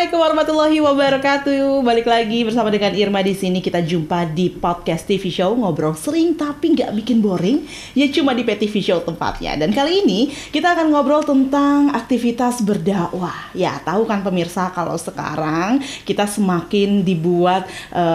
Assalamualaikum warahmatullahi wabarakatuh. Balik lagi bersama dengan Irma di sini. Kita jumpa di podcast TV Show, ngobrol sering tapi nggak bikin boring. Ya cuma di PTV Show tempatnya. Dan kali ini kita akan ngobrol tentang aktivitas berdakwah. Ya tahu kan pemirsa kalau sekarang kita semakin dibuat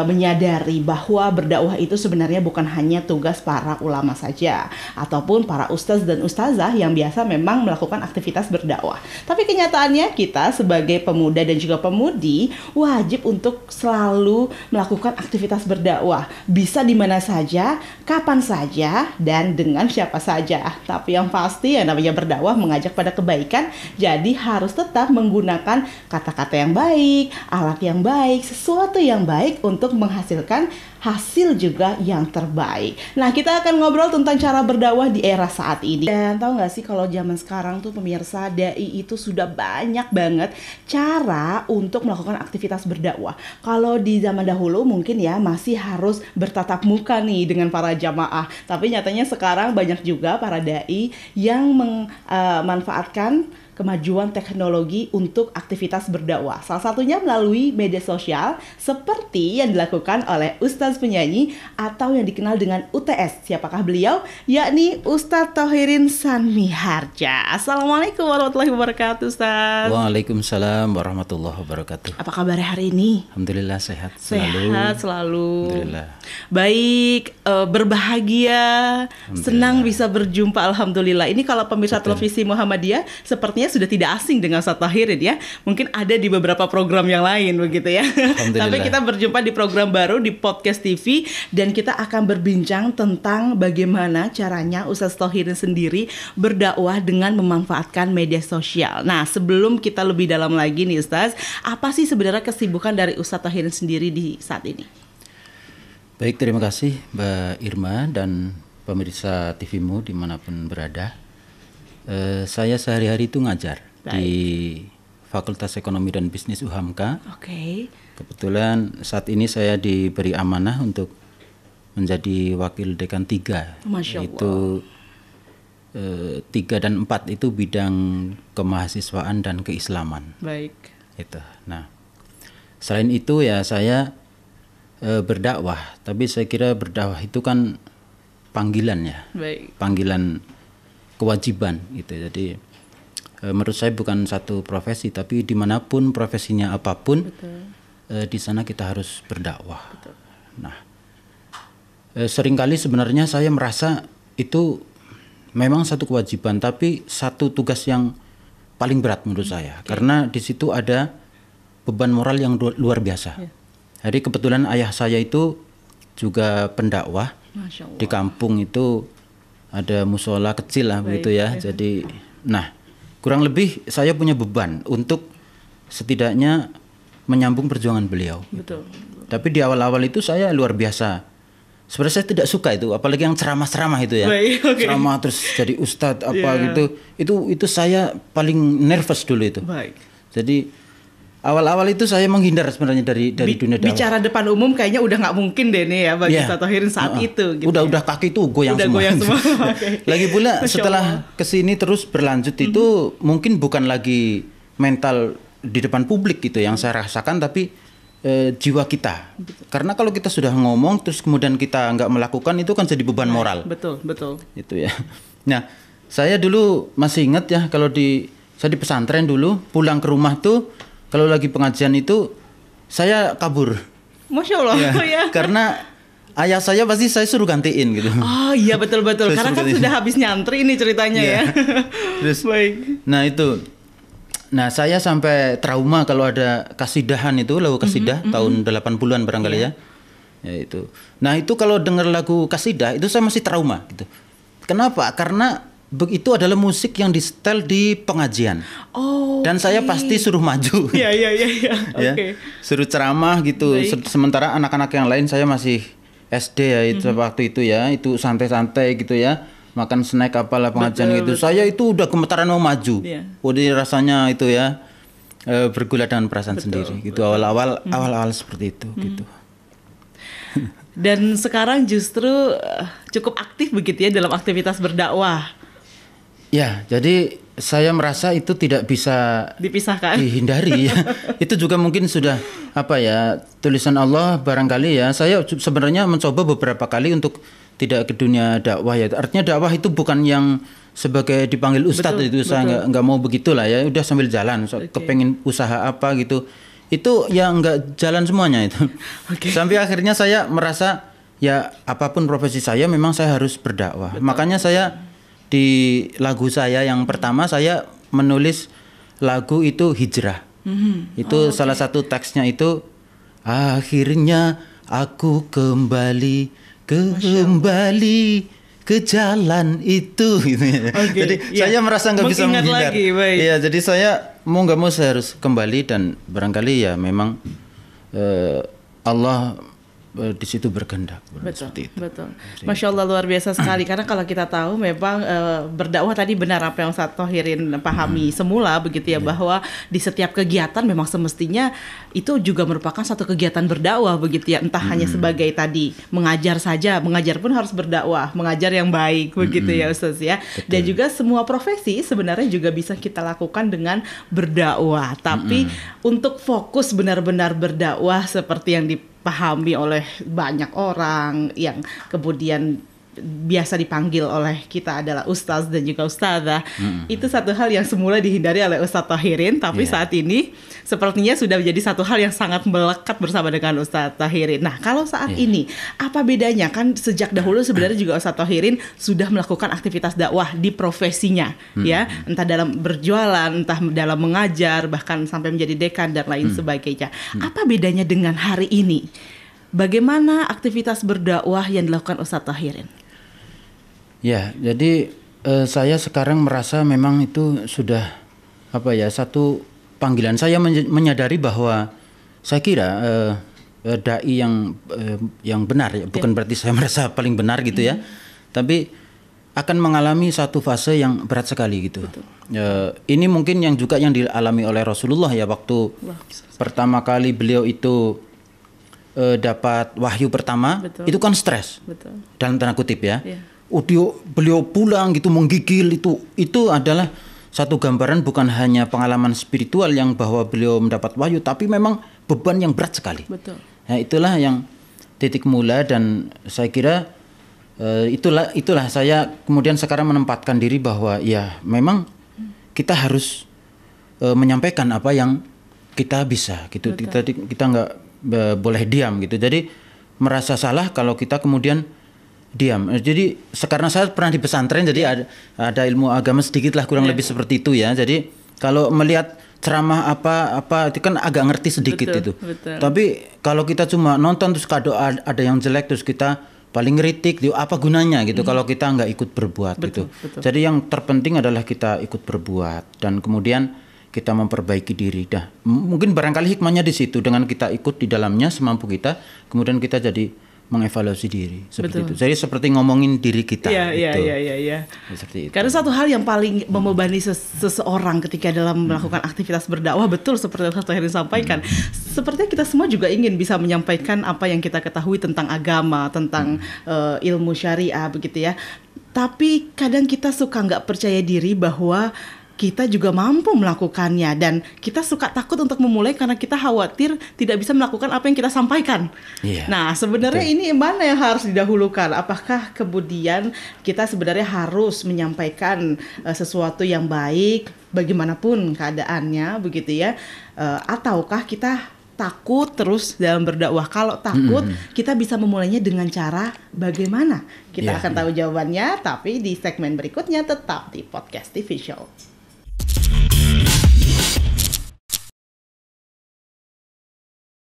menyadari bahwa berdakwah itu sebenarnya bukan hanya tugas para ulama saja ataupun para ustaz dan ustazah yang biasa memang melakukan aktivitas berdakwah. Tapi kenyataannya kita sebagai pemuda dan juga pemudi wajib untuk selalu melakukan aktivitas berdakwah. Bisa di mana saja, kapan saja, dan dengan siapa saja. Tapi yang pasti yang namanya berdakwah mengajak pada kebaikan, jadi harus tetap menggunakan kata-kata yang baik, alat yang baik, sesuatu yang baik untuk menghasilkan hasil juga yang terbaik. Nah, kita akan ngobrol tentang cara berdakwah di era saat ini. Dan tahu nggak sih kalau zaman sekarang tuh pemirsa, dai itu sudah banyak banget cara untuk melakukan aktivitas berdakwah. Kalau di zaman dahulu mungkin ya masih harus bertatap muka nih dengan para jamaah. Tapi nyatanya sekarang banyak juga para dai yang memanfaatkan kemajuan teknologi untuk aktivitas berdakwah. Salah satunya melalui media sosial seperti yang dilakukan oleh Ustadz penyanyi atau yang dikenal dengan UTS. Siapakah beliau? Yakni Ustadz Thohirin Sanmiharja. Assalamualaikum warahmatullahi wabarakatuh, Ustadz. Waalaikumsalam warahmatullahi wabarakatuh. Apa kabar hari ini? Alhamdulillah sehat selalu. Sehat selalu. Alhamdulillah. Baik, berbahagia, senang bisa berjumpa. Alhamdulillah. Ini kalau pemirsa televisi Muhammadiyah sepertinya sudah tidak asing dengan Ustadz Thohirin ya. Mungkin ada di beberapa program yang lain begitu ya. Tapi kita berjumpa di program baru di Podcast TV dan kita akan berbincang tentang bagaimana caranya Ustadz Thohirin sendiri berdakwah dengan memanfaatkan media sosial. Nah, sebelum kita lebih dalam lagi nih Ustadz, apa sih sebenarnya kesibukan dari Ustadz Thohirin sendiri di saat ini? Baik, terima kasih Mbak Irma dan pemirsa TVmu dimanapun berada. Saya sehari-hari itu ngajar di Fakultas Ekonomi dan Bisnis UHAMKA. Oke. Kebetulan saat ini saya diberi amanah untuk menjadi wakil dekan 3. Masya Allah. Itu 3 dan 4 itu bidang kemahasiswaan dan keislaman. Baik. Itu. Nah, selain itu ya saya berdakwah. Tapi saya kira berdakwah itu kan panggilan ya. Baik. Panggilan kewajiban gitu. Jadi menurut saya bukan satu profesi, tapi dimanapun profesinya apapun, di sana kita harus berdakwah. Betul. Nah, seringkali sebenarnya saya merasa itu memang satu kewajiban, tapi satu tugas yang paling berat menurut saya, karena di situ ada beban moral yang luar biasa. Jadi kebetulan ayah saya itu juga pendakwah. Di kampung itu ada musola kecil lah begitu ya. Jadi, nah kurang lebih saya punya beban untuk setidaknya menyambung perjuangan beliau. Betul. Tapi di awal-awal itu saya luar biasa. Sebenarnya saya tidak suka itu, apalagi yang ceramah-ceramah itu ya. Ceramah terus jadi ustadz apa gitu. Itu saya paling nervous dulu itu. Baik. Jadi awal-awal itu saya menghindar sebenarnya dari dunia dakwah. Bicara depan umum kayaknya udah nggak mungkin deh nih ya bagi Ustadz Thohirin saat itu. Gitu udah kaki itu goyang semua. Okay. Lagi pula setelah kesini terus berlanjut itu mungkin bukan lagi mental di depan publik gitu yang saya rasakan, tapi jiwa kita. Karena kalau kita sudah ngomong terus kemudian kita nggak melakukan, itu kan jadi beban moral. Betul. Itu ya. Nah, saya dulu masih ingat ya kalau saya di pesantren dulu pulang ke rumah tuh. Kalau lagi pengajian itu saya kabur. Masya Allah. Ya. Karena ayah saya pasti saya suruh gantiin gitu. Oh iya betul. Karena kan sudah habis nyantri ini ceritanya ya. Terus, baik. Nah itu. Nah saya sampai trauma kalau ada kasidahan itu, lagu kasidah tahun 80-an barangkali ya. Ya itu. Nah itu kalau dengar lagu kasidah itu saya masih trauma gitu. Kenapa? Karena itu adalah musik yang di-setel di pengajian. Dan saya pasti suruh maju. Iya. Ya, suruh ceramah gitu. Sementara anak-anak yang lain saya masih SD ya itu waktu itu ya, itu santai-santai gitu ya. Makan snack apalah pengajian gitu. Saya itu udah gemetaran mau maju. Jadi rasanya itu ya bergula dengan perasaan sendiri gitu. Awal-awal seperti itu gitu. Dan sekarang justru cukup aktif begitu ya dalam aktivitas berdakwah. Ya, jadi saya merasa itu tidak bisa Dipisahkan. dihindari ya. Itu juga mungkin sudah tulisan Allah barangkali ya. Saya sebenarnya mencoba beberapa kali untuk tidak ke dunia dakwah ya. Artinya dakwah itu bukan yang sebagai dipanggil ustadz, itu saya nggak mau begitulah ya. Udah sambil jalan, kepengen usaha apa gitu. Itu ya nggak jalan semuanya itu. Sampai akhirnya saya merasa ya apapun profesi saya memang saya harus berdakwah. Makanya saya di lagu saya yang pertama saya menulis lagu itu hijrah. Itu salah satu teksnya itu akhirnya aku kembali ke jalan itu gitu ya. Jadi saya merasa nggak bisa menghindar. Iya, jadi saya mau nggak mau saya harus kembali dan barangkali ya memang Allah di situ berkehendak. Betul. Masya Allah, luar biasa sekali. Karena kalau kita tahu memang berdakwah tadi benar apa yang Ustadz Thohirin pahami semula begitu ya, bahwa di setiap kegiatan memang semestinya itu juga merupakan satu kegiatan berdakwah begitu ya. Entah hanya sebagai tadi mengajar saja, mengajar pun harus berdakwah, mengajar yang baik begitu ya Ustadz ya. Dan juga semua profesi sebenarnya juga bisa kita lakukan dengan berdakwah. Tapi untuk fokus benar-benar berdakwah seperti yang dipahami oleh banyak orang yang kemudian biasa dipanggil oleh kita adalah ustaz dan juga ustazah. Itu satu hal yang semula dihindari oleh Ustadz Thohirin, tapi saat ini sepertinya sudah menjadi satu hal yang sangat melekat bersama dengan Ustadz Thohirin. Nah, kalau saat ini apa bedanya? Kan sejak dahulu sebenarnya juga Ustadz Thohirin sudah melakukan aktivitas dakwah di profesinya, ya, entah dalam berjualan, entah dalam mengajar, bahkan sampai menjadi dekan dan lain sebagainya. Apa bedanya dengan hari ini? Bagaimana aktivitas berdakwah yang dilakukan Ustadz Thohirin? Ya, jadi saya sekarang merasa memang itu sudah satu panggilan. Saya menyadari bahwa saya kira dai yang benar ya, bukan berarti saya merasa paling benar gitu ya, tapi akan mengalami satu fase yang berat sekali gitu. Ini mungkin yang dialami oleh Rasulullah ya, waktu pertama kali beliau itu dapat wahyu pertama, itu kan stres, dalam tanda kutip ya. Beliau pulang gitu menggigil, itu adalah satu gambaran bukan hanya pengalaman spiritual yang bahwa beliau mendapat wahyu, tapi memang beban yang berat sekali. Nah, itulah yang titik mula, dan saya kira itulah saya kemudian sekarang menempatkan diri bahwa ya memang kita harus menyampaikan apa yang kita bisa gitu. Kita nggak boleh diam gitu. Jadi merasa salah kalau kita kemudian diam. Jadi karena saya pernah di pesantren, jadi ada ilmu agama sedikit lah, kurang lebih seperti itu ya. Jadi kalau melihat ceramah apa itu kan agak ngerti sedikit itu. Tapi kalau kita cuma nonton terus kalau ada yang jelek terus kita paling ngeritik, apa gunanya gitu kalau kita nggak ikut berbuat gitu. Jadi yang terpenting adalah kita ikut berbuat dan kemudian kita memperbaiki diri. Mungkin barangkali hikmahnya di situ, dengan kita ikut di dalamnya semampu kita, kemudian kita jadi mengevaluasi diri seperti itu. Jadi seperti ngomongin diri kita. Iya. Seperti itu. Karena satu hal yang paling membebani seseorang ketika dalam melakukan aktivitas berdakwah, betul seperti yang Ustadz Thohirin sampaikan. Sepertinya kita semua juga ingin bisa menyampaikan apa yang kita ketahui tentang agama, tentang ilmu syariah begitu ya. Tapi kadang kita suka nggak percaya diri bahwa kita juga mampu melakukannya, dan kita suka takut untuk memulai karena kita khawatir tidak bisa melakukan apa yang kita sampaikan. Nah, sebenarnya ini mana yang harus didahulukan? Apakah kemudian kita sebenarnya harus menyampaikan sesuatu yang baik bagaimanapun keadaannya begitu ya? Ataukah kita takut terus dalam berdakwah? Kalau takut, kita bisa memulainya dengan cara bagaimana? Kita akan tahu jawabannya, tapi di segmen berikutnya tetap di Podcast TV Show.